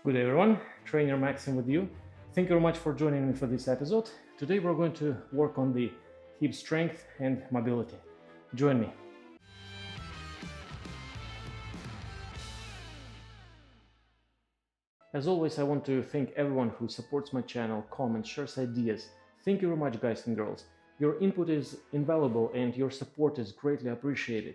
Good day everyone, Trainer Maxim with you. Thank you very much for joining me for this episode. Today we're going to work on the hip strength and mobility. Join me. As always, I want to thank everyone who supports my channel, comments, shares ideas. Thank you very much, guys and girls. Your input is invaluable and your support is greatly appreciated.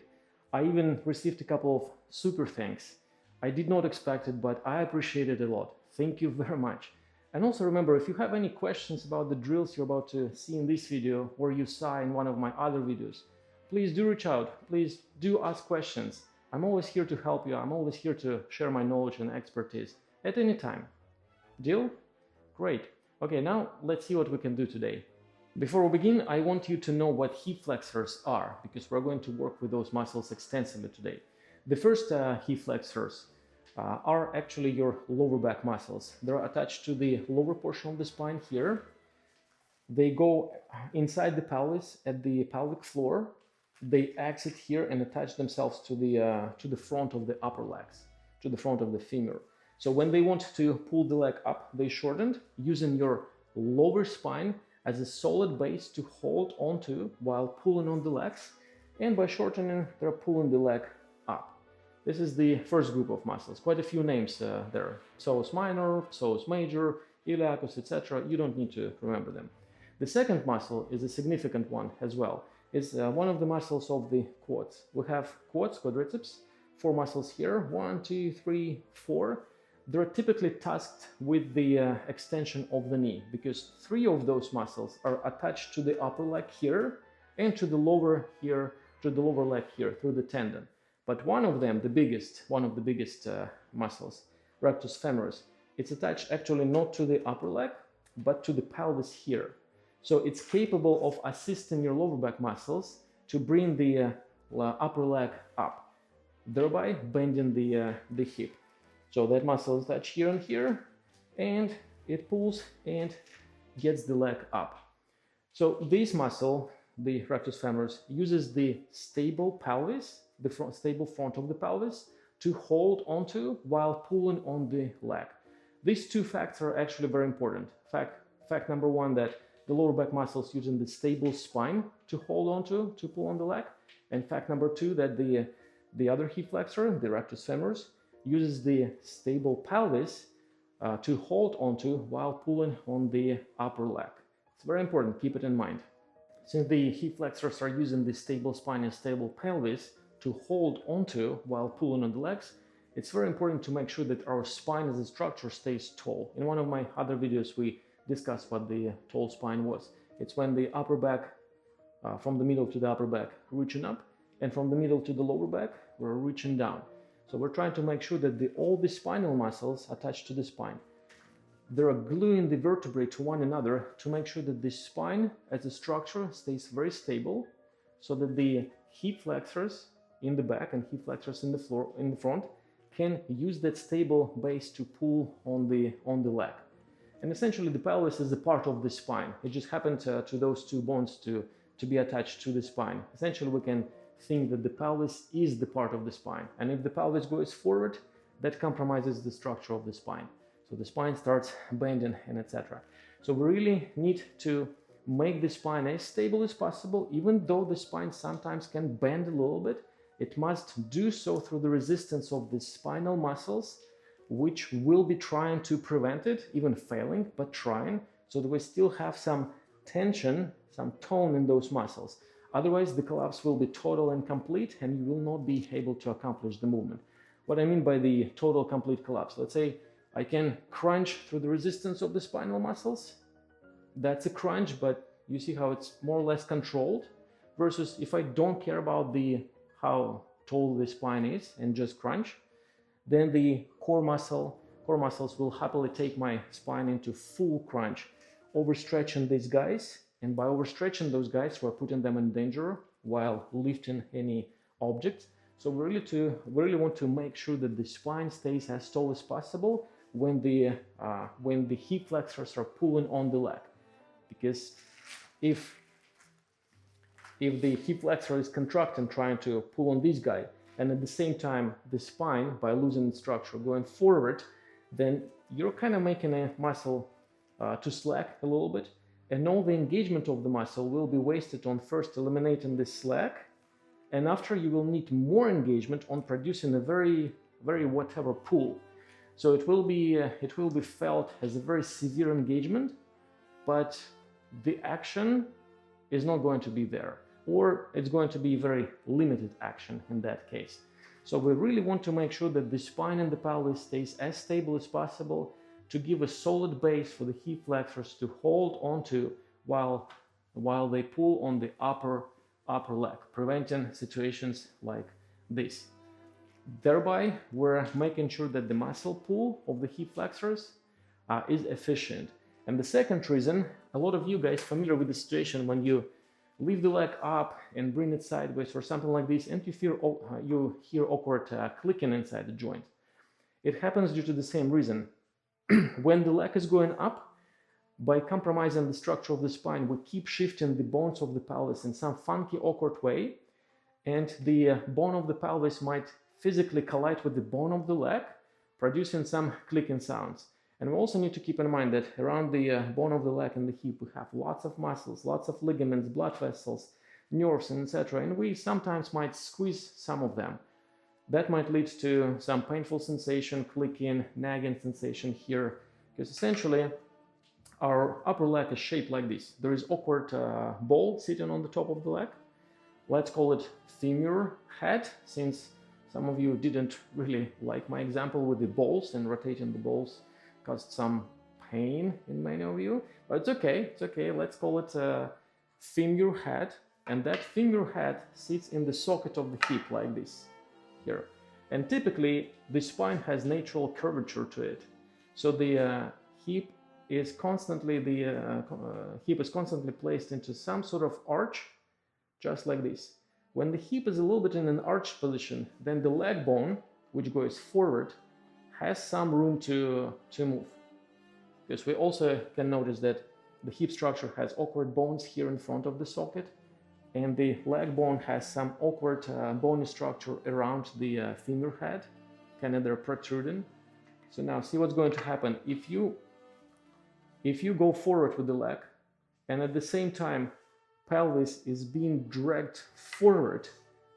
I even received a couple of super thanks. I did not expect it, but I appreciate it a lot. Thank you very much. And also remember, if you have any questions about the drills you're about to see in this video or you saw in one of my other videos, please do reach out. Please do ask questions. I'm always here to help you. I'm always here to share my knowledge and expertise at any time. Deal? Great. Okay, now let's see what we can do today. Before we begin, I want you to know what hip flexors are, because we're going to work with those muscles extensively today. The first hip flexors are actually your lower back muscles. They're attached to the lower portion of the spine here. They go inside the pelvis at the pelvic floor. They exit here and attach themselves to the front of the upper legs, to the front of the femur. So when they want to pull the leg up, they shortened using your lower spine as a solid base to hold onto while pulling on the legs. And by shortening, they're pulling the leg up. This is the first group of muscles. Quite a few names there. Psoas minor, psoas major, iliacus, etc. You don't need to remember them. The second muscle is a significant one as well. It's one of the muscles of the quads. We have quads, quadriceps, 4 muscles here. 1, 2, 3, 4. They're typically tasked with the extension of the knee because 3 of those muscles are attached to the upper leg here and to the lower here, to the lower leg here through the tendon. But one of them, one of the biggest muscles, rectus femoris, it's attached actually not to the upper leg, but to the pelvis here. So it's capable of assisting your lower back muscles to bring the upper leg up, thereby bending the hip. So that muscle is attached here and here, and it pulls and gets the leg up. So this muscle, the rectus femoris, uses the stable pelvis, the stable front of the pelvis, to hold onto while pulling on the leg. These 2 facts are actually very important. Fact number 1, that the lower back muscles using the stable spine to hold onto, to pull on the leg. And fact number 2, that the other hip flexor, the rectus femoris, uses the stable pelvis to hold onto while pulling on the upper leg. It's very important, keep it in mind. Since the hip flexors are using the stable spine and stable pelvis to hold onto while pulling on the legs, it's very important to make sure that our spine as a structure stays tall. In one of my other videos, we discussed what the tall spine was. It's when the upper back, from the middle to the upper back, reaching up, and from the middle to the lower back, we're reaching down. So we're trying to make sure that all the spinal muscles attached to the spine, they're gluing the vertebrae to one another to make sure that the spine as a structure stays very stable, so that the hip flexors in the back and hip flexors in the front can use that stable base to pull on the leg. And essentially the pelvis is a part of the spine. It just happened to those 2 bones to be attached to the spine. Essentially we can think that the pelvis is the part of the spine, and if the pelvis goes forward, that compromises the structure of the spine. So the spine starts bending and etc. So we really need to make the spine as stable as possible. Even though the spine sometimes can bend a little bit, it must do so through the resistance of the spinal muscles, which will be trying to prevent it, even failing, but trying, so that we still have some tension, some tone in those muscles. Otherwise, the collapse will be total and complete, and you will not be able to accomplish the movement. What I mean by the total complete collapse, let's say I can crunch through the resistance of the spinal muscles. That's a crunch, but you see how it's more or less controlled, versus if I don't care about how tall the spine is and just crunch, then the core muscles will happily take my spine into full crunch, overstretching these guys. And by overstretching those guys, we're putting them in danger while lifting any objects. So we really want to make sure that the spine stays as tall as possible when the hip flexors are pulling on the leg. Because if the hip flexor is contracting, trying to pull on this guy, and at the same time the spine, by losing its structure, going forward, then you're kind of making a muscle to slack a little bit, and all the engagement of the muscle will be wasted on first eliminating the slack, and after you will need more engagement on producing a very whatever pull. So it will be felt as a very severe engagement, but the action is not going to be there, or it's going to be very limited action in that case. So we really want to make sure that the spine and the pelvis stays as stable as possible to give a solid base for the hip flexors to hold onto while they pull on the upper leg, preventing situations like this. Thereby, we're making sure that the muscle pull of the hip flexors is efficient. And the second reason, a lot of you guys familiar with the situation when you lift the leg up and bring it sideways or something like this, and you hear awkward clicking inside the joint. It happens due to the same reason. When the leg is going up, by compromising the structure of the spine, we keep shifting the bones of the pelvis in some funky, awkward way, and the bone of the pelvis might physically collide with the bone of the leg, producing some clicking sounds. And we also need to keep in mind that around the bone of the leg and the hip, we have lots of muscles, lots of ligaments, blood vessels, nerves, and etc. And we sometimes might squeeze some of them. That might lead to some painful sensation, clicking, nagging sensation here, because essentially our upper leg is shaped like this. There is awkward ball sitting on the top of the leg. Let's call it femur head, since some of you didn't really like my example with the balls, and rotating the balls caused some pain in many of you, but it's okay, let's call it femur head, and that femur head sits in the socket of the hip like this here, and typically the spine has natural curvature to it, so the hip is constantly placed into some sort of arch, just like this. When the hip is a little bit in an arched position, then the leg bone, which goes forward, has some room to move. Because we also can notice that the hip structure has awkward bones here in front of the socket, and the leg bone has some awkward bony structure around the femur head, kind of they're protruding. So now see what's going to happen. If you go forward with the leg, and at the same time pelvis is being dragged forward,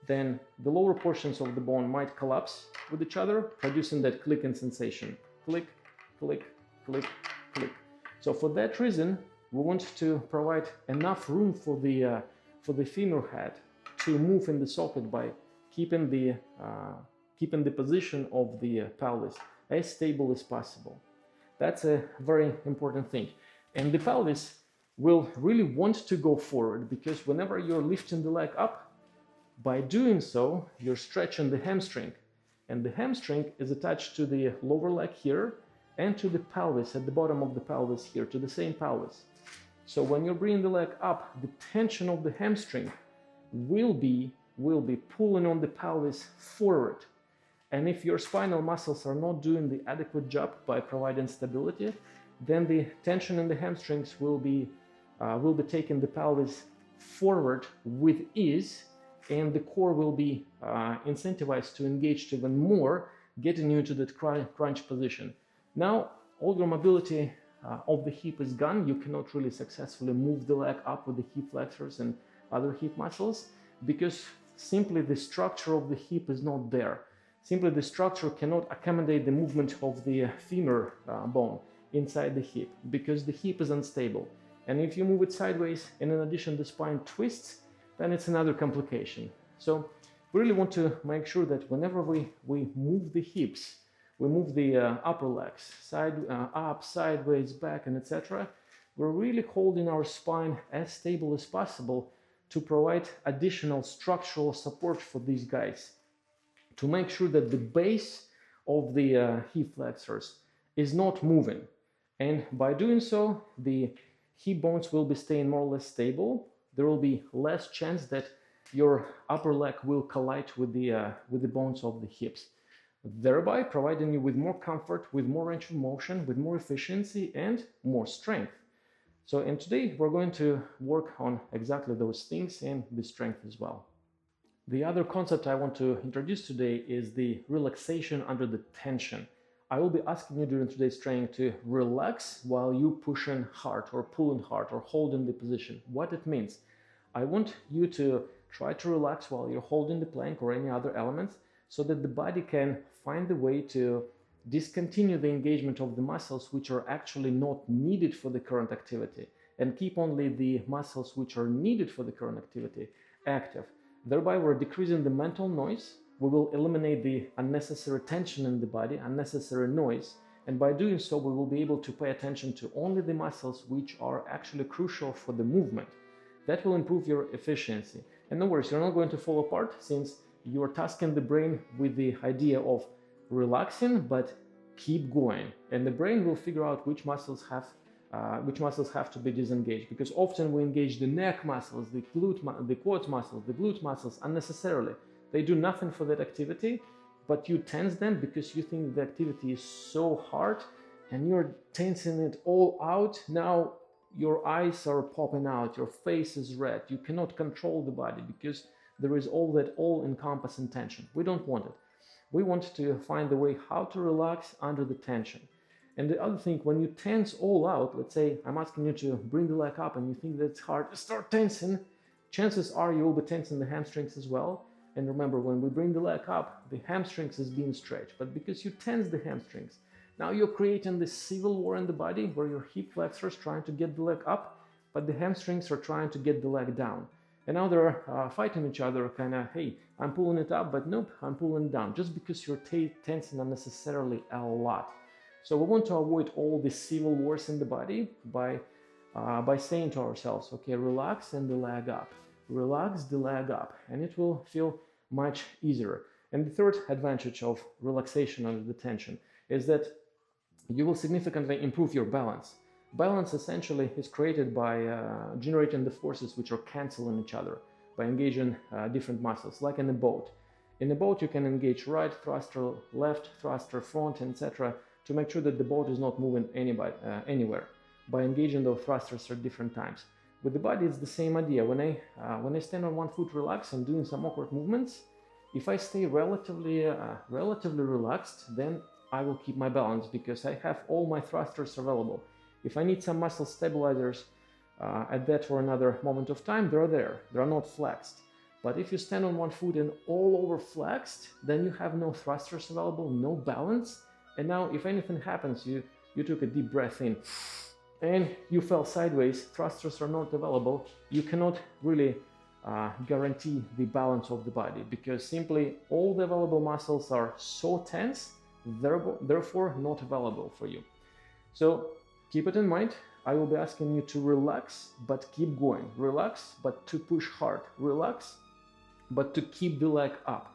then the lower portions of the bone might collapse with each other, producing that clicking sensation. Click, click, click, click. So for that reason, we want to provide enough room for the femur head to move in the socket by keeping the position of the pelvis as stable as possible. That's a very important thing. And the pelvis will really want to go forward, because whenever you're lifting the leg up, by doing so, you're stretching the hamstring. And the hamstring is attached to the lower leg here and to the pelvis at the bottom of the pelvis here, to the same pelvis. So when you're bringing the leg up, the tension of the hamstring will be pulling on the pelvis forward. And if your spinal muscles are not doing the adequate job by providing stability, then the tension in the hamstrings will be taking the pelvis forward with ease, and the core will be incentivized to engage even more, getting you into that crunch position. Now, all your mobility of the hip is gone. You cannot really successfully move the leg up with the hip flexors and other hip muscles, because simply the structure of the hip is not there. Simply the structure cannot accommodate the movement of the femur bone inside the hip, because the hip is unstable. And if you move it sideways, and in addition the spine twists, then it's another complication. So we really want to make sure that whenever we move the hips, we move the upper legs, up, sideways, back, and etc., we're really holding our spine as stable as possible to provide additional structural support for these guys, to make sure that the base of the hip flexors is not moving. And by doing so, the hip bones will be staying more or less stable. There will be less chance that your upper leg will collide with the bones of the hips, thereby providing you with more comfort, with more range of motion, with more efficiency, and more strength. So, and today we're going to work on exactly those things and the strength as well. The other concept I want to introduce today is the relaxation under the tension. I will be asking you during today's training to relax while you pushing hard or pulling hard or holding the position. What it means, I want you to try to relax while you're holding the plank or any other elements so that the body can find the way to discontinue the engagement of the muscles which are actually not needed for the current activity and keep only the muscles which are needed for the current activity active. Thereby, we're decreasing the mental noise. We will eliminate the unnecessary tension in the body, unnecessary noise, and by doing so, we will be able to pay attention to only the muscles which are actually crucial for the movement. That will improve your efficiency. And no worries, you're not going to fall apart since you're tasking the brain with the idea of relaxing, but keep going. And the brain will figure out which muscles have to be disengaged, because often we engage the neck muscles, the quads muscles, the glute muscles unnecessarily. They do nothing for that activity, but you tense them because you think the activity is so hard and you're tensing it all out. Now your eyes are popping out, your face is red, you cannot control the body because there is all that all-encompassing tension. We don't want it. We want to find the way how to relax under the tension. And the other thing, when you tense all out, let's say I'm asking you to bring the leg up and you think that's hard, start tensing, chances are you will be tensing the hamstrings as well. And remember, when we bring the leg up, the hamstrings is being stretched. But because you tense the hamstrings, now you're creating this civil war in the body where your hip flexors trying to get the leg up, but the hamstrings are trying to get the leg down. And now they're fighting each other, kind of, hey, I'm pulling it up, but nope, I'm pulling it down, just because you're tensing unnecessarily a lot. So we want to avoid all the civil wars in the body by saying to ourselves, okay, relax and the leg up, relax the leg up, and it will feel much easier. And the third advantage of relaxation under the tension is that you will significantly improve your balance. Balance essentially is created by generating the forces which are canceling each other by engaging different muscles, like in a boat. In a boat, you can engage right thruster, left thruster, front, etc., to make sure that the boat is not moving anywhere by engaging those thrusters at different times. With the body, it's the same idea. When I stand on one foot relaxed and doing some awkward movements, if I stay relatively relaxed, then I will keep my balance because I have all my thrusters available. If I need some muscle stabilizers at that or another moment of time, they're there. They're not flexed. But if you stand on one foot and all over flexed, then you have no thrusters available, no balance. And now if anything happens, you took a deep breath in and you fell sideways, thrusters are not available, you cannot really guarantee the balance of the body because simply all the available muscles are so tense, therefore not available for you. So keep it in mind. I will be asking you to relax, but keep going. Relax, but to push hard. Relax, but to keep the leg up.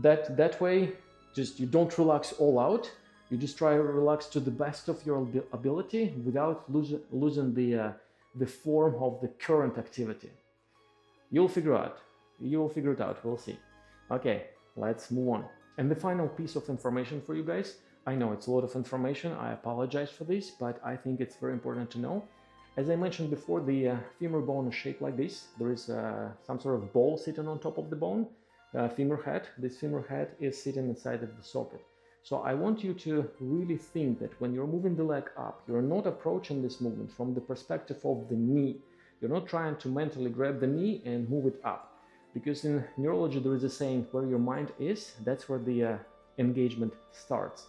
That way, just you don't relax all out. You just try to relax to the best of your ability without losing the form of the current activity. You'll figure it out. We'll see. Okay, let's move on. And the final piece of information for you guys. I know it's a lot of information. I apologize for this, but I think it's very important to know. As I mentioned before, the femur bone is shaped like this. There is some sort of ball sitting on top of the bone, femur head. This femur head is sitting inside of the socket. So I want you to really think that when you're moving the leg up, you're not approaching this movement from the perspective of the knee. You're not trying to mentally grab the knee and move it up. Because in neurology, there is a saying, where your mind is, that's where the engagement starts.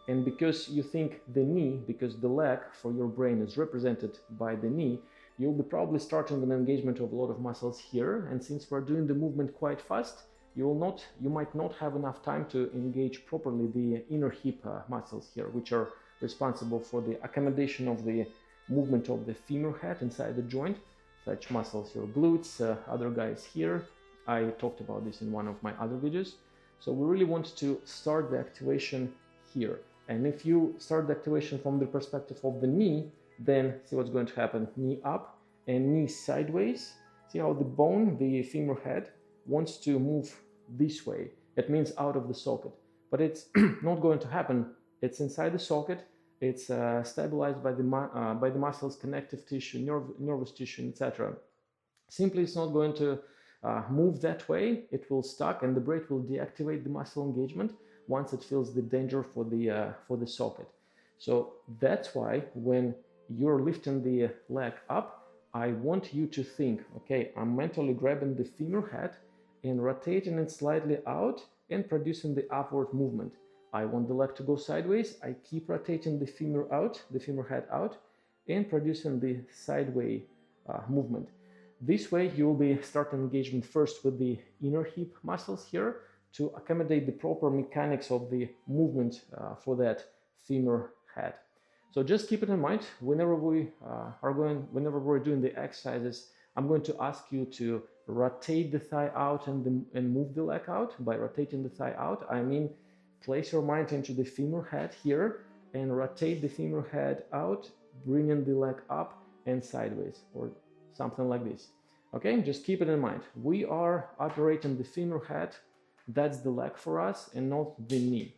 And because you think the knee, because the leg for your brain is represented by the knee, you'll be probably starting an engagement of a lot of muscles here. And since we're doing the movement quite fast, you might not have enough time to engage properly the inner hip muscles here, which are responsible for the accommodation of the movement of the femur head inside the joint. Such muscles, your glutes, other guys here. I talked about this in one of my other videos. So we really want to start the activation here. And if you start the activation from the perspective of the knee, then see what's going to happen. Knee up and knee sideways. See how the bone, the femur head, wants to move this way. It means out of the socket. But it's not going to happen. It's inside the socket. It's stabilized by the muscles, connective tissue, nervous tissue, etc. Simply, it's not going to move that way, it will stuck and the braid will deactivate the muscle engagement once it feels the danger for the socket. So that's why when you're lifting the leg up, I want you to think, okay, I'm mentally grabbing the femur head and rotating it slightly out and producing the upward movement. I want the leg to go sideways. I keep rotating the femur out, the femur head out, and producing the sideways movement. This way you will be starting engagement first with the inner hip muscles here to accommodate the proper mechanics of the movement for that femur head. So just keep it in mind whenever we're doing the exercises. I'm going to ask you to rotate the thigh out and move the leg out. By rotating the thigh out, I mean place your mind into the femur head here and rotate the femur head out, bringing the leg up and sideways or something like this. Okay, just keep it in mind. We are operating the femur head. That's the leg for us and not the knee.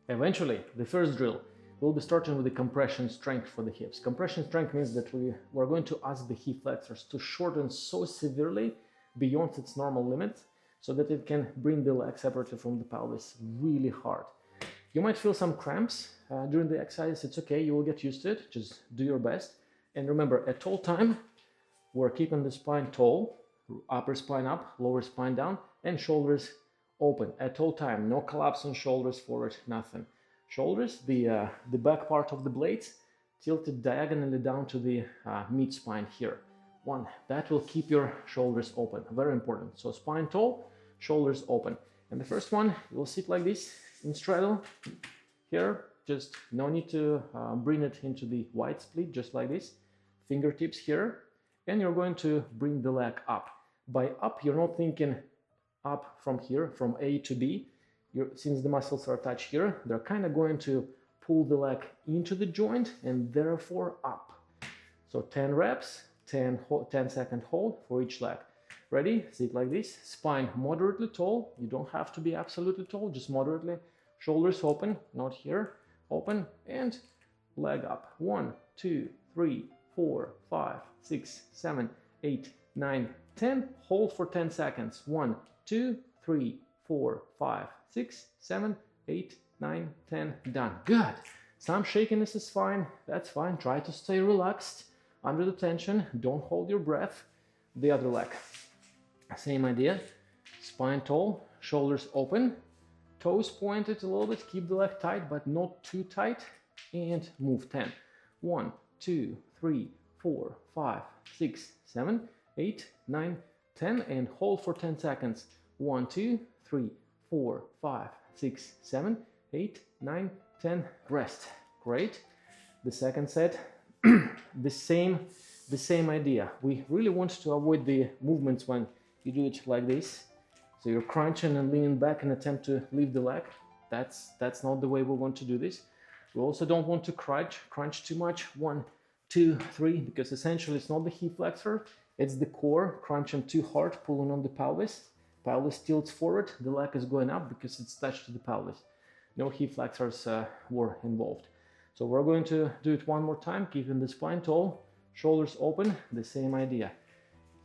Eventually, the first drill, we'll be starting with the compression strength for the hips. Compression strength means that we're going to ask the hip flexors to shorten so severely beyond its normal limits so that it can bring the leg separately from the pelvis really hard. You might feel some cramps during the exercise. It's okay, you will get used to it. Just do your best. And remember, at all time, we're keeping the spine tall, upper spine up, lower spine down, and shoulders open at all time. No collapse on shoulders forward, nothing. Shoulders, the back part of the blades, tilted diagonally down to the mid spine here. One, that will keep your shoulders open, very important. So spine tall, shoulders open. And the first one, you'll sit like this in straddle here. Just no need to bring it into the wide split, just like this. Fingertips here, and you're going to bring the leg up. By up, you're not thinking up from here, from A to B. Since the muscles are attached here, they're kind of going to pull the leg into the joint and therefore up. So 10 reps, 10-second hold for each leg. Ready? Sit like this. Spine moderately tall. You don't have to be absolutely tall, just moderately. Shoulders open, not here. Open and leg up. 1, 2, 3, 4, 5, 6, 7, 8, 9, 10. Hold for 10 seconds. 1, 2, 3, 4, 5, 6, 7, 8, 9, 10. Done. Good. Some shakiness is fine. That's fine. Try to stay relaxed under the tension. Don't hold your breath. The other leg. Same idea. Spine tall, shoulders open, toes pointed a little bit. Keep the leg tight, but not too tight. And move 10. 1, 2, 3, 4, 5, 6, 7, 8, 9, 10. And hold for 10 seconds. 1, 2, 3, 4, 5, 6, 7, 8, 9, 10. Rest. Great. The second set, the same idea. We really want to avoid the movements when you do it like this. So you're crunching and leaning back and attempt to lift the leg. That's not the way we want to do this. We also don't want to crunch too much. 1, 2, 3, because essentially it's not the hip flexor, it's the core crunching too hard, pulling on the pelvis. Pelvis tilts forward, the leg is going up because it's attached to the pelvis. No hip flexors were involved. So we're going to do it one more time, keeping the spine tall, shoulders open, the same idea.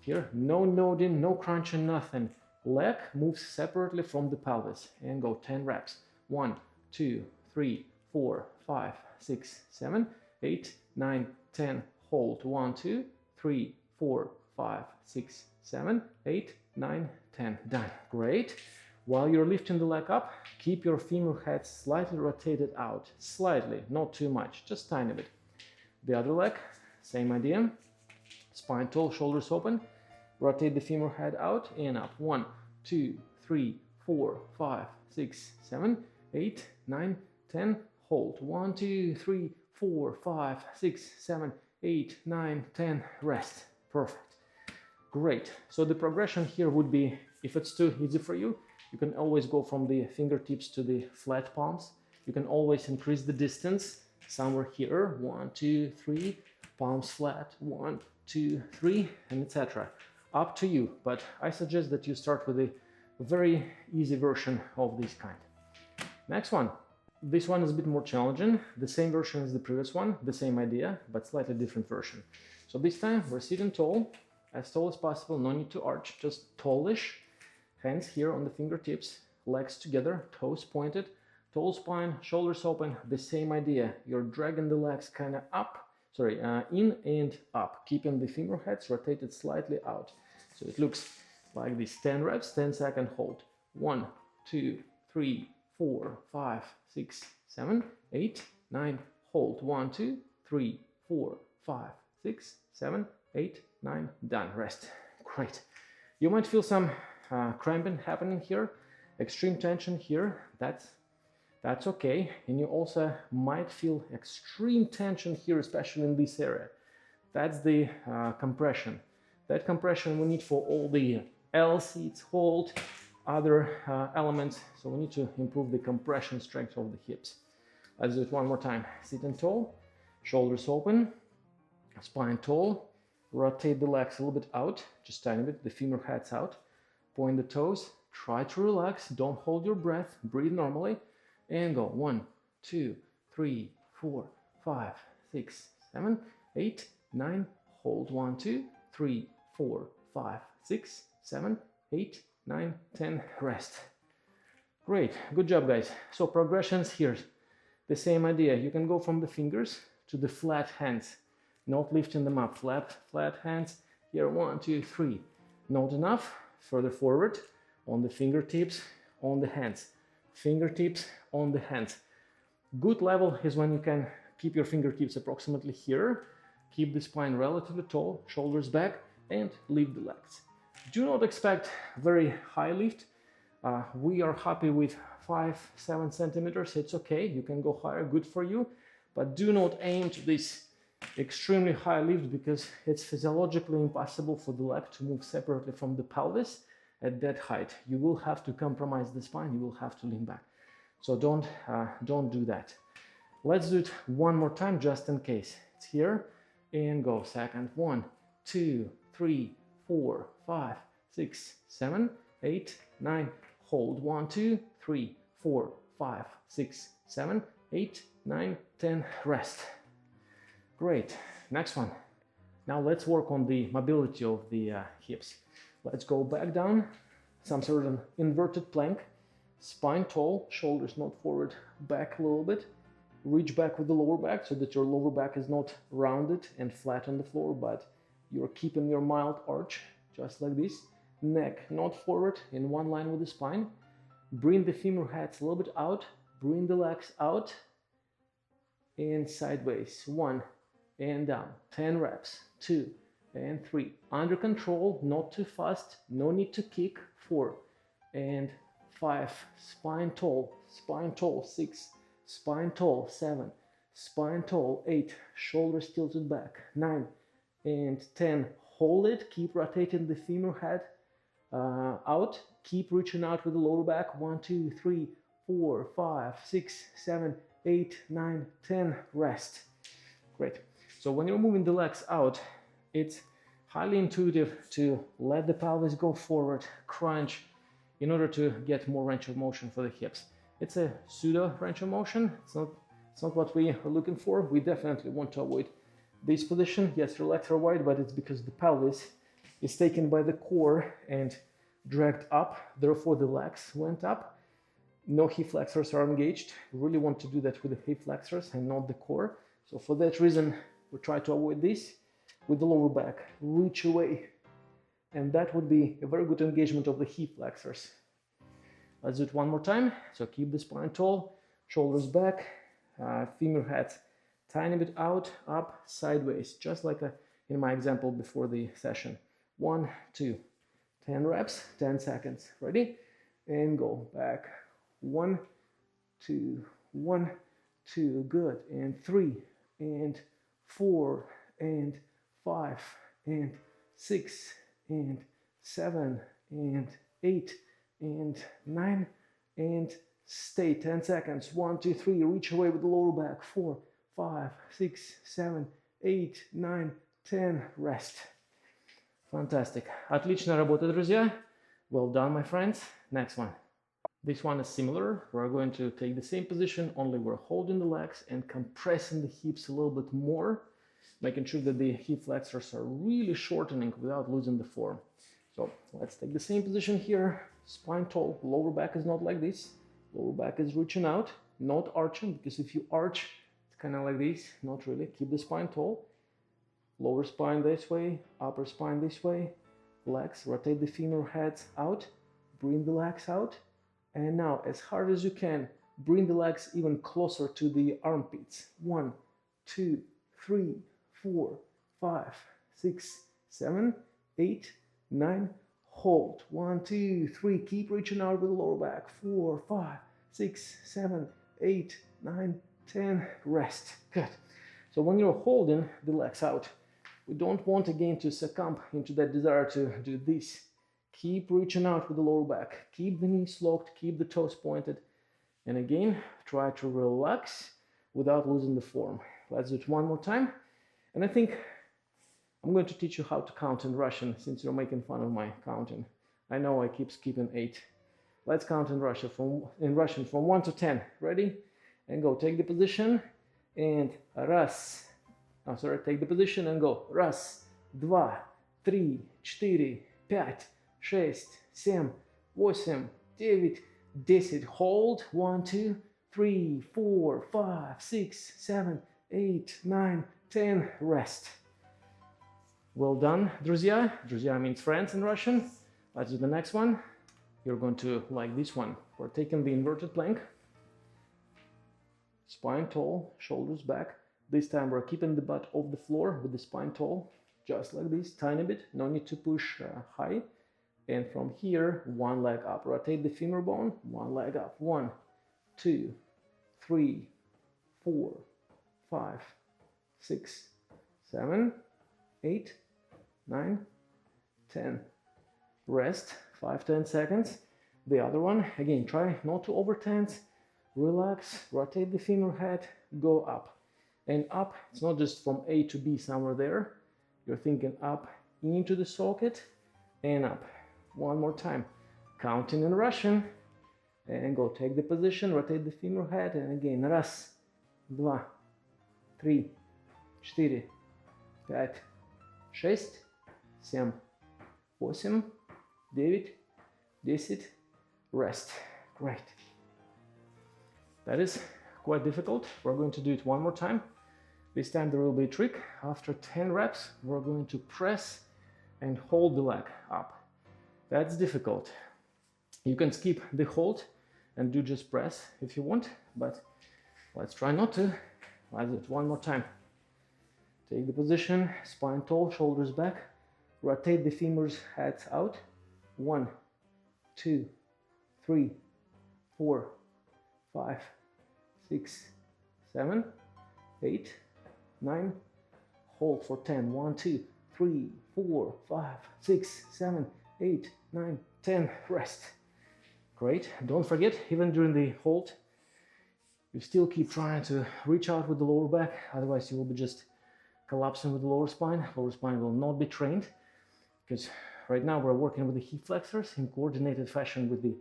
Here, no noding, no crunching, nothing. Leg moves separately from the pelvis and go 10 reps. 1, 2, 3, 4, 5, 6, 7, 8, 9, 10. Hold. 1, 2, 3, 4, 5, 6, 7, 8, 9, 10. Done. Great. While you're lifting the leg up, keep your femur head slightly rotated out. Slightly, not too much, just tiny bit. The other leg, same idea. Spine tall, shoulders open. Rotate the femur head out and up. 1, 2, 3, 4, 5, 6, 7, 8, 9, 10. Hold. 1, 2, 3, 4, 5, 6, 7, 8, 9, 10. Rest. Perfect. Great. So the progression here would be, if it's too easy for you, you can always go from the fingertips to the flat palms. You can always increase the distance somewhere here. 1, 2, 3, palms flat. 1, 2, 3, and etc. Up to you, but I suggest that you start with a very easy version of this kind. Next one. This one is a bit more challenging. The same version as the previous one, the same idea, but slightly different version. So this time we're sitting tall. as tall as possible, no need to arch, just tallish. Hands here on the fingertips, legs together, toes pointed, tall spine, shoulders open, the same idea. You're dragging the legs kind of up, in and up, keeping the femur heads rotated slightly out. So it looks like this. 10 reps, 10-second hold. 1, 2, 3, 4, 5, 6, 7, 8, 9, hold. 1, 2, 3, 4, 5, 6, 7, 8, 9, done. Rest. Great. You might feel some cramping happening here, extreme tension here. That's okay. And you also might feel extreme tension here, especially in this area. That's the compression. That compression we need for all the L seats, hold, other elements. So we need to improve the compression strength of the hips. Let's do it one more time. Sitting tall, shoulders open, spine tall. Rotate the legs a little bit out, just tiny bit, the femur heads out. Point the toes, try to relax, don't hold your breath, breathe normally, and go. 1, 2, 3, 4, 5, 6, 7, 8, 9, hold. 1, 2, 3, 4, 5, 6, 7, 8, 9, 10, rest. Great, good job guys. So progressions here, the same idea. You can go from the fingers to the flat hands, not lifting them up, flat hands. Here, 1, 2, 3, not enough. Further forward, on the fingertips, on the hands, fingertips, on the hands. Good level is when you can keep your fingertips approximately here, keep the spine relatively tall, shoulders back, and lift the legs. Do not expect very high lift. We are happy with 5-7 centimeters. It's okay, you can go higher, good for you, but do not aim to this extremely high lift because it's physiologically impossible for the leg to move separately from the pelvis at that height. You will have to compromise the spine, you will have to lean back. So don't do that. Let's do it one more time just in case. It's here and go. Second. 1, 2, 3, 4, 5, 6, 7, 8, 9. Hold. 1, 2, 3, 4, 5, 6, 7, 8, 9, 10. Rest. Great. Next one. Now let's work on the mobility of the hips. Let's go back down, some sort of inverted plank, spine tall, shoulders not forward, back a little bit. Reach back with the lower back so that your lower back is not rounded and flat on the floor, but you're keeping your mild arch, just like this. Neck not forward, in one line with the spine. Bring the femur heads a little bit out, bring the legs out, and sideways. 1, and down. 10 reps. 2 and 3. Under control, not too fast, no need to kick. 4 and 5. Spine tall, 6. Spine tall, 7. Spine tall, 8. Shoulders tilted back. 9 and 10. Hold it, keep rotating the femur head out. Keep reaching out with the lower back. 1, 2, 3, 4, 5, 6, 7, 8, 9, 10. Rest. Great. So when you're moving the legs out, it's highly intuitive to let the pelvis go forward, crunch, in order to get more range of motion for the hips. It's a pseudo range of motion. It's not what we are looking for. We definitely want to avoid this position. Yes, your legs are wide, but it's because the pelvis is taken by the core and dragged up. Therefore, the legs went up. No hip flexors are engaged. We really want to do that with the hip flexors and not the core. So for that reason, we try to avoid this with the lower back. Reach away. And that would be a very good engagement of the hip flexors. Let's do it one more time. So keep the spine tall, shoulders back, femur heads tiny bit out, up, sideways, just like in my example before the session. 1, 2, 10 reps, 10 seconds. Ready? And go back. 1, 2, 1, 2, good. And 3, and 4, and 5, and 6, and 7, and 8, and 9, and stay. 10 seconds. 1, 2, 3, reach away with the lower back. 4, 5, 6, 7, 8, 9, 10, rest. Fantastic. Отлично работа, друзья. Well done, my friends. Next one. This one is similar. We're going to take the same position, only we're holding the legs and compressing the hips a little bit more. making sure that the hip flexors are really shortening without losing the form. So let's take the same position here, spine tall, lower back is not like this, lower back is reaching out, not arching, because if you arch, it's kind of like this, not really. Keep the spine tall, lower spine this way, upper spine this way, legs, rotate the femur heads out, bring the legs out, and now as hard as you can, bring the legs even closer to the armpits. 1, 2, 3, 4, 5, 6, 7, 8, 9, hold. 1, 2, 3, keep reaching out with the lower back. 4, 5, 6, 7, 8, 9, 10, rest. Good. So when you're holding the legs out, we don't want again to succumb into that desire to do this. Keep reaching out with the lower back. Keep the knees locked, keep the toes pointed. And again, try to relax without losing the form. Let's do it one more time. And I think I'm going to teach you how to count in Russian, since you're making fun of my counting. I know I keep skipping 8. Let's count in Russian from 1 to 10. Ready? And go. Take the position and take the position and go. 1, 2, 3, 4, 5, 6, 7, 8, 9, 10. Hold. 1, 2, 3, 4, 5, 6, 7, 8, 9, 10. Rest. Well done, друзья. Друзья means friends in Russian. Let's do the next one. You're going to like this one. We're taking the inverted plank. Spine tall, shoulders back. This time we're keeping the butt off the floor with the spine tall. Just like this, tiny bit. No need to push high. And from here, one leg up. Rotate the femur bone, one leg up. 1, 2, 3, 4, 5, 6, 7, 8, 9, 10. Rest, 5-10 seconds. The other one, again, try not to overtense. Relax, rotate the femur head, go up. And up, it's not just from A to B somewhere there. You're thinking up into the socket and up. One more time. Counting in Russian. And go. Take the position, rotate the femur head, and again. 1, 2, 3, 4, 5, 6, 7, 8, 9, 10. Rest. Great. That is quite difficult. We're going to do it one more time. This time there will be a trick. After 10 reps, we're going to press and hold the leg up. That's difficult. You can skip the hold and do just press if you want, but let's try not to. Let's do it one more time. Take the position, spine tall, shoulders back. Rotate the femurs, heads out. 1, 2, 3, 4, 5, 6, 7, 8, 9. Hold for 10. 1, 2, 3, 4, 5, 6, 7, 8, 9, 10. Rest. Great. Don't forget, even during the hold, you still keep trying to reach out with the lower back. Otherwise, you will be just collapsing with the lower spine. Lower spine will not be trained, because right now we're working with the hip flexors in coordinated fashion with the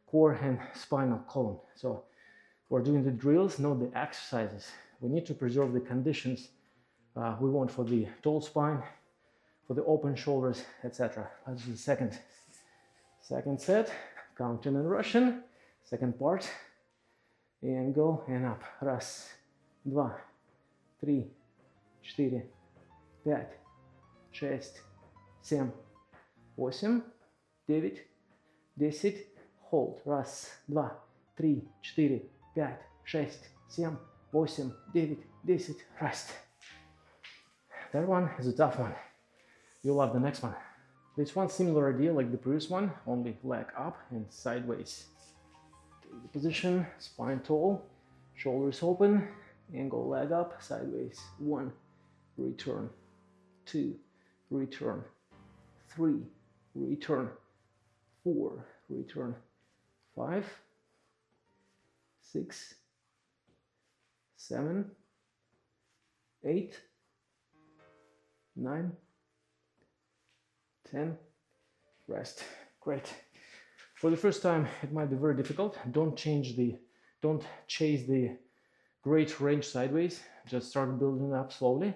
core and spinal column. So we're doing the drills, not the exercises. We need to preserve the conditions we want for the tall spine, for the open shoulders, etc. Let's do the second set. Counting in Russian. Second part. And go and up. 1, 2, 3, 4, 5, 6, 7, 8, 9, 10. Hold. 1, 2, 3, 4, 5, 6, 7, 8, 9, 10. Rest. That one is a tough one. You'll love the next one. This one, similar idea like the previous one, only leg up and sideways. Take the position, spine tall, shoulders open, and go leg up, sideways. 1, return. 2, return. 3, return. 4, return. 5, 6, 7, 8, 9, 10. Rest. Great. For the first time, it might be very difficult. Don't chase the great range sideways. Just start building up slowly.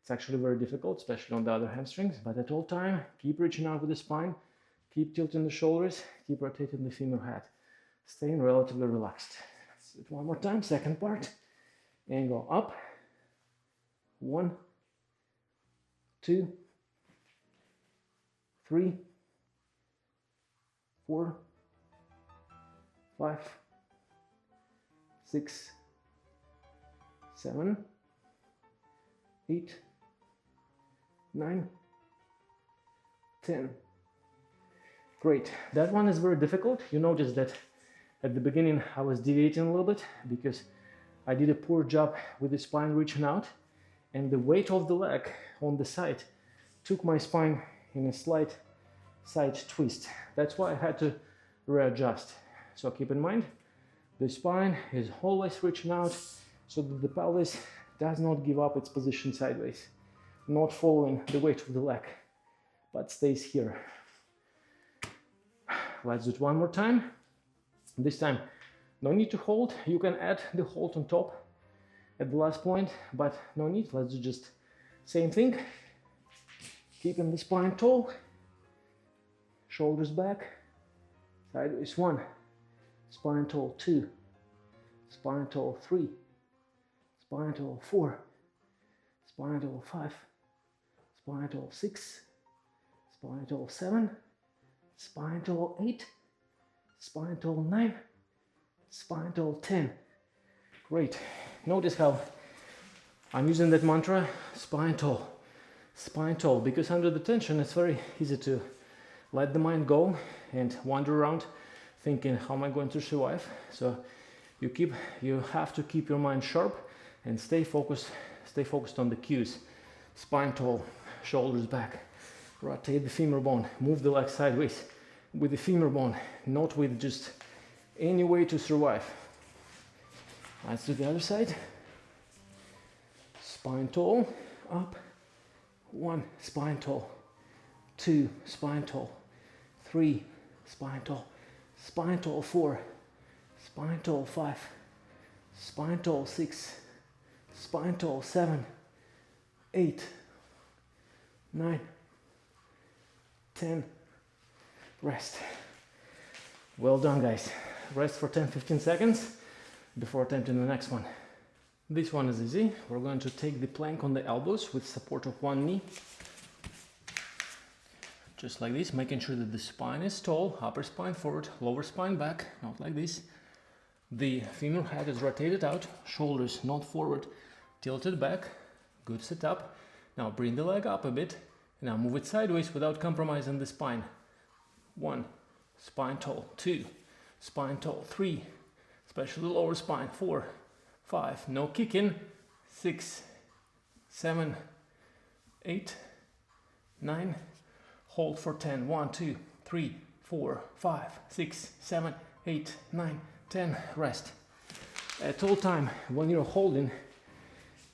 It's actually very difficult, especially on the other hamstrings, but at all time, keep reaching out with the spine, keep tilting the shoulders, keep rotating the femur head, staying relatively relaxed. Let's do it one more time, second part, and go up. 1, 2, 3, 4, 5, 6, 7, 8, 9, 10. Great. That one is very difficult. You notice that at the beginning I was deviating a little bit because I did a poor job with the spine reaching out, and the weight of the leg on the side took my spine in a slight side twist. That's why I had to readjust. So keep in mind, the spine is always reaching out so that the pelvis does not give up its position sideways, not following the weight of the leg, but stays here. Let's do it one more time. This time, no need to hold. You can add the hold on top at the last point, but no need. Let's do just same thing. Keeping the spine tall, shoulders back, sideways 1, spine tall 2, spine tall 3, spine tall 4, spine tall 5, spine tall 6, spine tall 7, spine tall 8, spine tall 9, spine tall 10. Great. Notice how I'm using that mantra, spine tall, because under the tension it's very easy to let the mind go and wander around thinking, how am I going to survive? So you have to keep your mind sharp and stay focused on the cues. Spine tall, shoulders back, rotate the femur bone, move the leg sideways with the femur bone, not with just any way to survive. Let's do the other side. Spine tall, up, 1, spine tall, 2, spine tall, 3, spine tall 4, spine tall 5, spine tall 6, spine tall 7, 8, 9, 10. Rest. Well done, guys. Rest for 10-15 seconds before attempting the next one. This one is easy. We're going to take the plank on the elbows with support of one knee. Just like this, making sure that the spine is tall, upper spine forward, lower spine back, not like this. The femur head is rotated out, shoulders not forward, tilted back. Good setup. Now bring the leg up a bit. Now move it sideways without compromising the spine. 1, spine tall, 2, spine tall, 3, especially lower spine, 4, 5, no kicking, 6, 7, 8, 9, hold for 10, 1, 2, 3, 4, 5, 6, 7, 8, 9, 10, rest. At all time, when you're holding,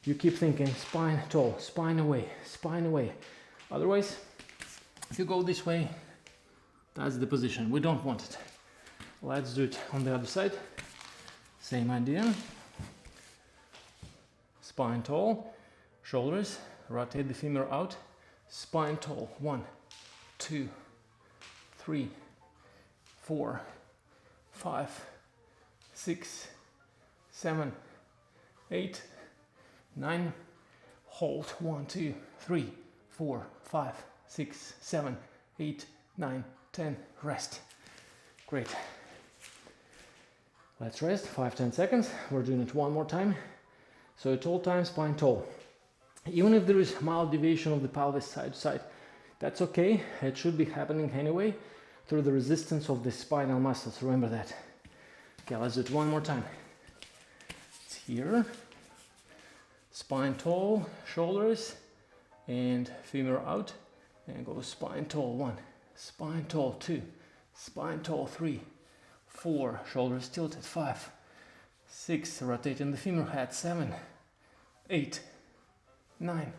you keep thinking spine tall, spine away, spine away. Otherwise, if you go this way, that's the position. We don't want it. Let's do it on the other side. Same idea. Spine tall, shoulders, rotate the femur out. Spine tall, 1, 2, 3, 4, 5, 6, 7, 8, 9. Hold, 1, 2, 3, 4, 5, 6, 7, 8, 9, 10. Rest. Great. Let's rest 5-10 seconds. We're doing it one more time. So at all times, spine tall. Even if there is mild deviation of the pelvis side to side, that's okay. It should be happening anyway through the resistance of the spinal muscles. Remember that. Okay, let's do it one more time. It's here. Spine tall, shoulders, and femur out. And go spine tall, 1, spine tall, 2, spine tall, 3, 4, shoulders tilted, 5, 6, rotating the femur head, 7, 8, 9,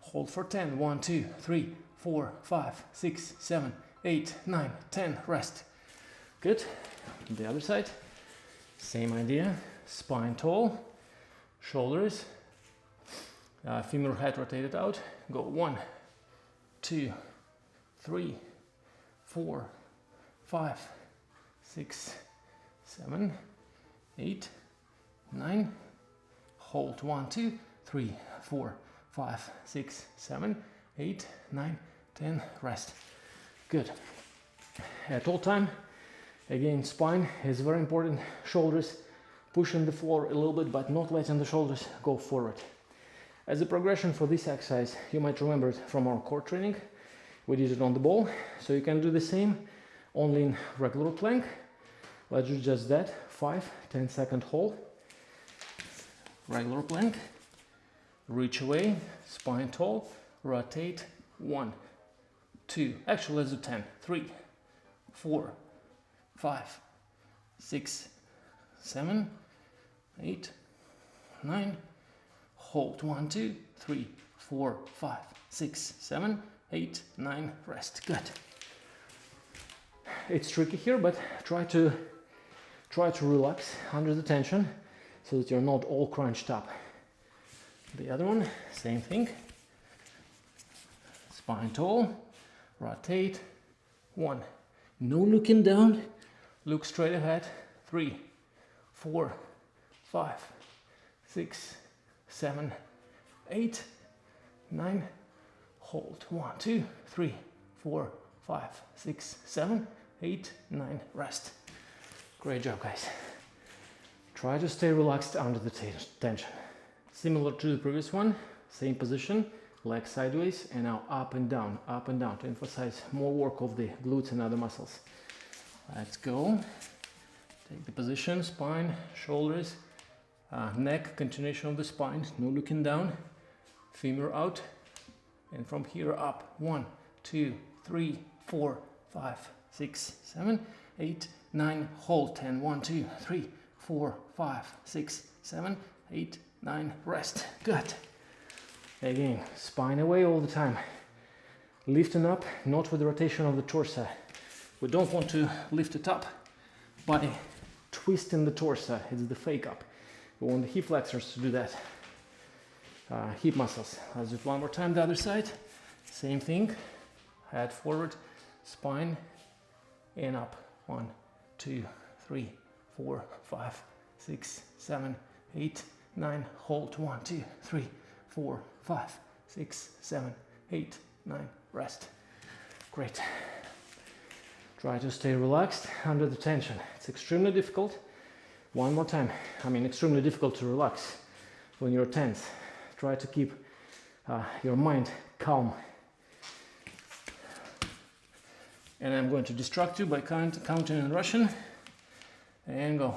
hold for 10, 1, 2, 3, 4, 5, 6, 7, 8, 9, 10, rest. Good. The other side, same idea, spine tall, shoulders, Femur head rotated out. Go 1, 2, 3, 4, 5, 6, 7, 8, 9. Hold 1, 2, 3, 4, 5, 6, 7, 8, 9, 10. Rest. Good. At all time, again, spine is very important. Shoulders pushing the floor a little bit, but not letting the shoulders go forward. As a progression for this exercise, you might remember it from our core training. We did it on the ball, so you can do the same, only in regular plank. Let's do just that. 5-10 second hold. Regular plank. Reach away, spine tall, rotate. 1, 2. Actually, let's do 10. 3, 4, 5, 6, 7, 8, 9. Hold 1, 2, 3, 4, 5, 6, 7, 8, 9. Rest. Good. It's tricky here, but try to relax under the tension so that you're not all crunched up. The other one, same thing. Spine tall, rotate. 1. No looking down, look straight ahead. 3, 4, 5, 6, 7, 8, 9. Hold 1, 2, 3, 4, 5, 6, 7, 8, 9. Rest. Great job, guys. Try to stay relaxed under the tension. Similar to the previous one, same position, leg sideways, and now up and down to emphasize more work of the glutes and other muscles. Let's go. Take the position, spine, shoulders, neck, continuation of the spine, no looking down, femur out, and from here up. 1, 2, 3, 4, 5, 6, 7, 8, 9. Hold 10. 1, 2, 3, 4, 5, 6, 7, 8, 9. Rest. Good. Again, spine away all the time. Lifting up, not with the rotation of the torso. We don't want to lift it up by twisting the torso. It's the fake up. We want the hip flexors to do that. Hip muscles. Let's do it one more time. The other side. Same thing. Head forward, spine, and up. 1, 2, 3, 4, 5, 6, 7, 8, 9. Hold 1, 2, 3, 4, 5, 6, 7, 8, 9. Rest. Great. Try to stay relaxed under the tension. It's extremely difficult. One more time. Extremely difficult to relax when you're tense. Try to keep your mind calm. And I'm going to distract you by counting in Russian. And go.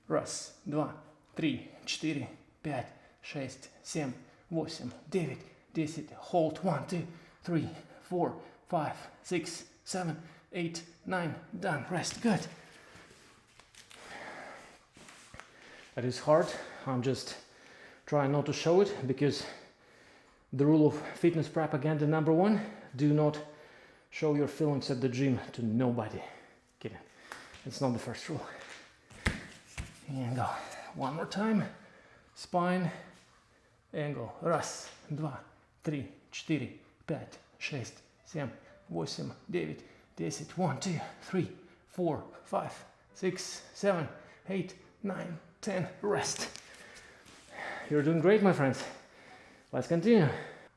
1, 2, 3, 4, 5, 6, 7, 8, 9, 10. Hold 1, 2, 3, 4, 5, 6, 7, 8, 9. Done. Rest. Good. That is hard. I'm just trying not to show it because the rule of fitness propaganda number 1, do not show your feelings at the gym to nobody. Kidding. It's not the first rule. And go. One more time. Spine. And go. 1, 2, 3, 4, 5, 6, 7, 8, 9, 10. 1, 2, 3, 4, 5, 6, 7, 8, 9, 10. Rest. You're doing great, my friends. Let's continue.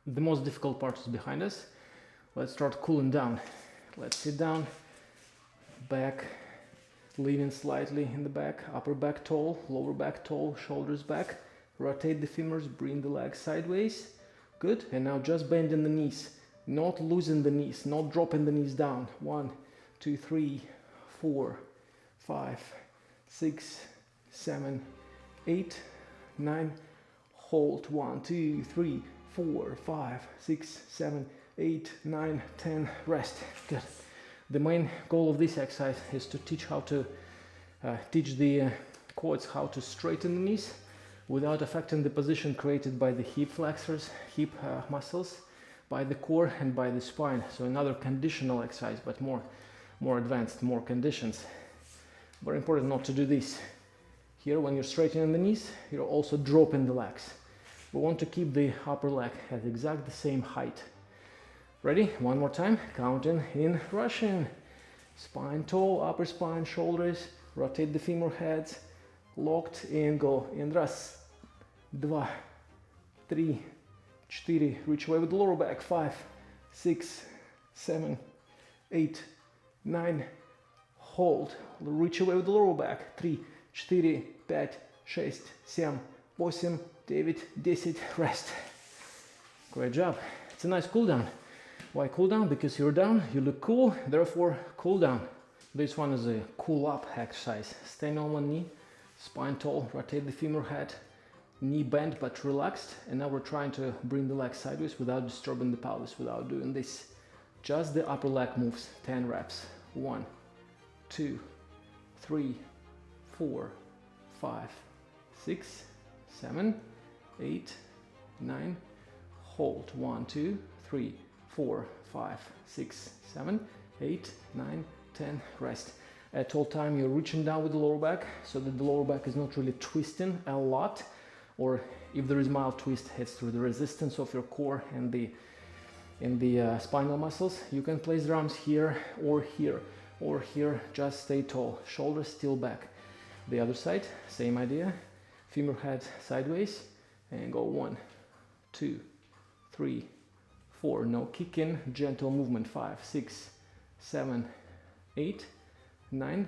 The most difficult part is behind us. Let's start cooling down. Let's sit down, back, leaning slightly in the back, upper back tall, lower back tall, shoulders back. Rotate the femurs, bring the legs sideways. Good. And now just bending the knees, not losing the knees, not dropping the knees down. 1, 2, 3, 4, 5, 6, 7, 8, 9. Hold 1, 2, 3, 4, 5, 6, 7, 8, 9, 10. Rest. Good. The main goal of this exercise is to teach teach the quads how to straighten the knees without affecting the position created by the hip flexors, hip muscles, by the core and by the spine. So another conditional exercise, but more advanced, more conditions. Very important not to do this. Here, when you're straightening the knees, you're also dropping the legs. We want to keep the upper leg at exactly the same height. Ready? One more time. Counting in Russian. Spine tall, upper spine, shoulders. Rotate the femur heads. Locked and go. In раз, два, три, четыре. Reach away with the lower back. 5, 6, 7, 8, 9. Hold. Reach away with the lower back. 3, 4, 5, 6, 7, 8, 9, 10. Rest. Great job. It's a nice cool down. Why cool down? Because you're down, you look cool, therefore cool down. This one is a cool up exercise. Stand on one knee, spine tall, rotate the femur head, knee bent but relaxed. And now we're trying to bring the leg sideways without disturbing the pelvis, without doing this. Just the upper leg moves. 10 reps. 1, 2, 3, 4, 5, 6, 7, 8, 9. Hold. 1, 2, 3, 4, 5, 6, 7, 8, 9, 10. Rest. At all time you're reaching down with the lower back so that the lower back is not really twisting a lot, or if there is mild twist, it's through the resistance of your core and the spinal muscles. You can place the arms here or here or here. Just stay tall. Shoulders still back. The other side, same idea. Femur head sideways and go 1, 2, 3, 4. No kick in, gentle movement. 5, 6, 7, 8, 9.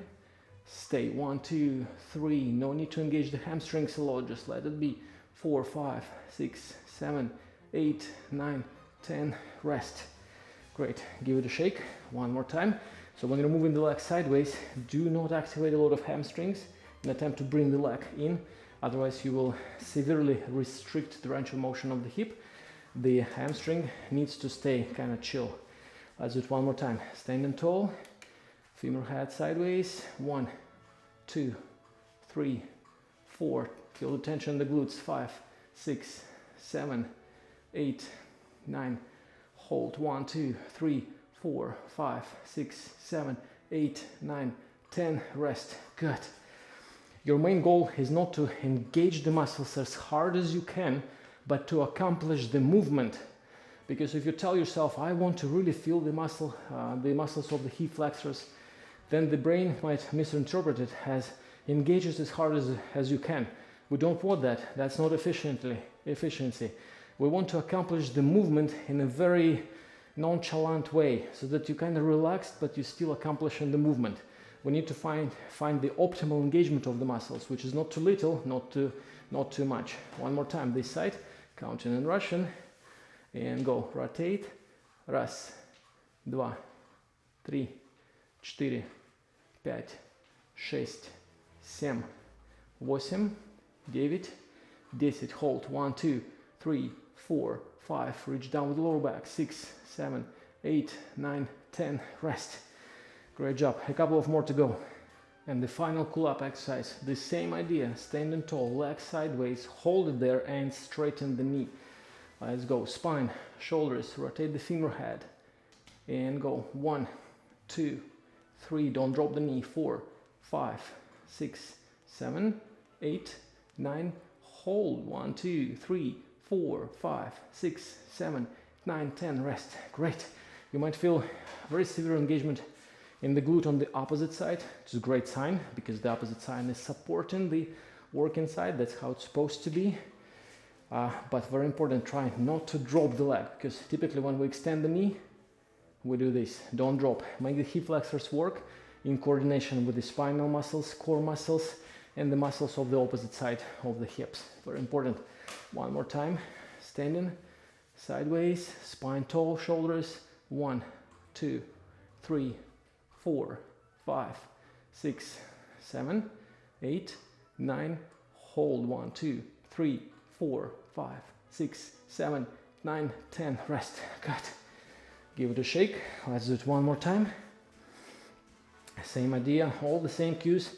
Stay. 1, 2, 3. No need to engage the hamstrings a lot, just let it be. 4, 5, 6, 7, 8, 9, 10. Rest. Great. Give it a shake. One more time. So when you're moving the leg sideways, do not activate a lot of hamstrings and attempt to bring the leg in. Otherwise you will severely restrict the range of motion of the hip. The hamstring needs to stay kind of chill. Let's do it one more time. Standing tall, femur head sideways. 1, 2, 3, 4. Feel the tension in the glutes. 5, 6, 7, 8, 9. Hold. 1, 2, 3, 4, 5, 6, 7, 8, 9, 10. Rest. Good. Your main goal is not to engage the muscles as hard as you can, but to accomplish the movement. Because if you tell yourself, I want to really feel the muscles of the hip flexors, then the brain might misinterpret it as engages as hard as you can. We don't want that. That's not efficiency. We want to accomplish the movement in a very nonchalant way, so that you're kind of relaxed, but you're still accomplishing the movement. We need to find the optimal engagement of the muscles, which is not too little, not too much. One more time, this side. Counting in Russian and go. Rotate. Раз, два, три, четыре, пять, шесть, семь, восемь, девять, 10. Hold. 1, 2, 3, 4, 5. Reach down with the lower back. 6, 7, 8, 9, 10. Rest. Great job. A couple of more to go. And the final cool-up exercise, the same idea, standing tall, leg sideways, hold it there and straighten the knee. Let's go. Spine, shoulders, rotate the femur head and go. 1, 2, 3. Don't drop the knee. 4, 5, 6, 7, 8, 9. Hold. 1, 2, 3, 4, 5, 6, 7, 9, 10. Rest. Great. You might feel very severe engagement in the glute on the opposite side. It's a great sign because the opposite side is supporting the working side. That's how it's supposed to be. But very important, try not to drop the leg, because typically when we extend the knee, we do this. Don't drop. Make the hip flexors work in coordination with the spinal muscles, core muscles, and the muscles of the opposite side of the hips. Very important. One more time. Standing sideways, spine tall, shoulders. 1, 2, 3, 4, 5, 6, 7, 8, 9. Hold. 1, 2, 3, 4, 5, 6, 7, 9, 10. Rest. Good. Give it a shake. Let's do it one more time. Same idea, all the same cues.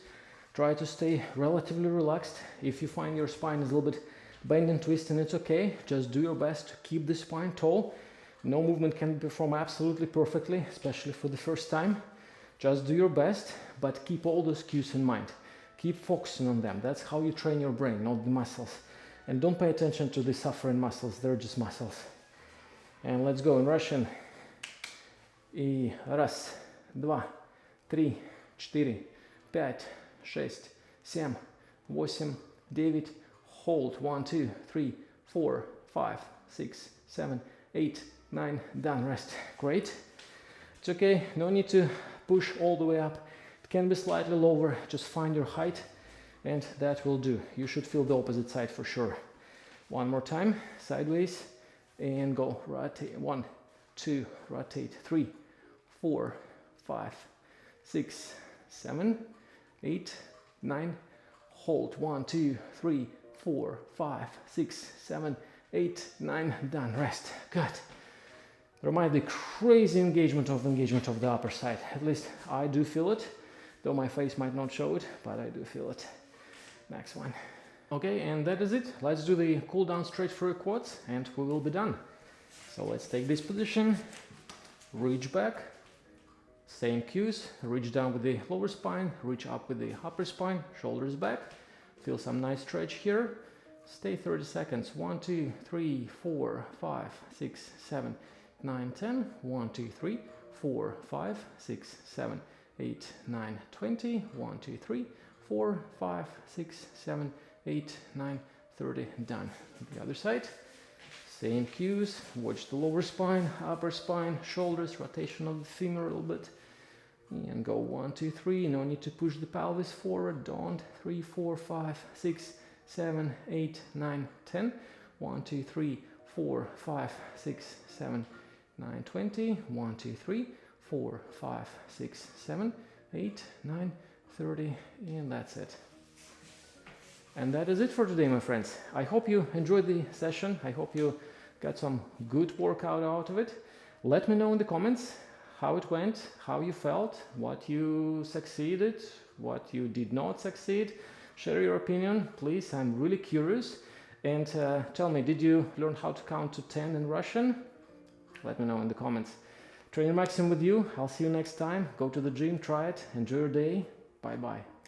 Try to stay relatively relaxed. If you find your spine is a little bit bend and twist, and it's okay. Just do your best to keep the spine tall. No movement can be performed absolutely perfectly, especially for the first time. Just do your best, but keep all those cues in mind. Keep focusing on them. That's how you train your brain, not the muscles. And don't pay attention to the suffering muscles, they're just muscles. And let's go in Russian. И раз, два, три, четыре, пять, шесть, семь, восемь, девять. Hold. 1, 2, 3, 4, 5, 6, 7, 8, 9. Done. Rest. Great. It's okay. No need to push all the way up. It can be slightly lower. Just find your height, and that will do. You should feel the opposite side for sure. One more time. Sideways. And go. Rotate. 1, 2. Rotate. 3, 4, 5, 6, 7, 8, 9. Hold. 1, 2, 3, 4, 5, 6, 7, 8, 9. Done. Rest. Good. There might be crazy engagement of the upper side. At least I do feel it, though my face might not show it, but I do feel it. Next one. Okay, and that is it. Let's do the cool down stretch for your quads and we will be done. So let's take this position, reach back, same cues, reach down with the lower spine, reach up with the upper spine, shoulders back. Feel some nice stretch here. Stay 30 seconds. 1, 2, 3, 4, 5, 6, 7, 9, 10. 1, 2, 3, 4, 5, 6, 7, 8, 9, 20. 1, 2, 3, 4, 5, 6, 7, 8, 9, 30. Done. The other side. Same cues. Watch the lower spine, upper spine, shoulders, rotation of the femur a little bit. And go 1, 2, 3. No need to push the pelvis forward. Don't. 3, 4, 5, 6, 7, 8, 9, 10. 1, 2, 3, 4, 5, 6, 7, 9, 20. 1, 2, 3, 4, 5, 6, 7, 8, 9, 30. And that's it. And that is it for today, my friends. I hope you enjoyed the session. I hope you got some good workout out of it. Let me know in the comments how it went, how you felt, what you succeeded, what you did not succeed. Share your opinion, please. I'm really curious. And tell me, did you learn how to count to 10 in Russian? Let me know in the comments. Trainer Maxim with you. I'll see you next time. Go to the gym, try it. Enjoy your day. Bye-bye.